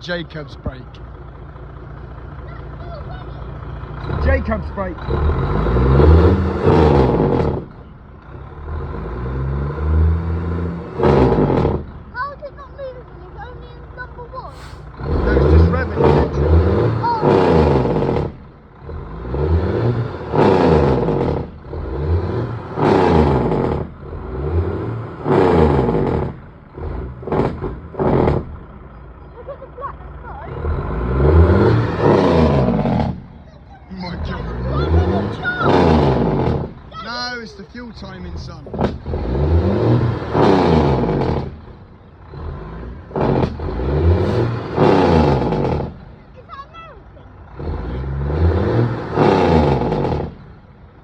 Jacob's brake. Jacob's brake. How is it not moving? It's only in number 1. No, it's just revving the engine. Oh. Look at the black smoke. My God. Why did it charge? No, it's the fuel timing, son.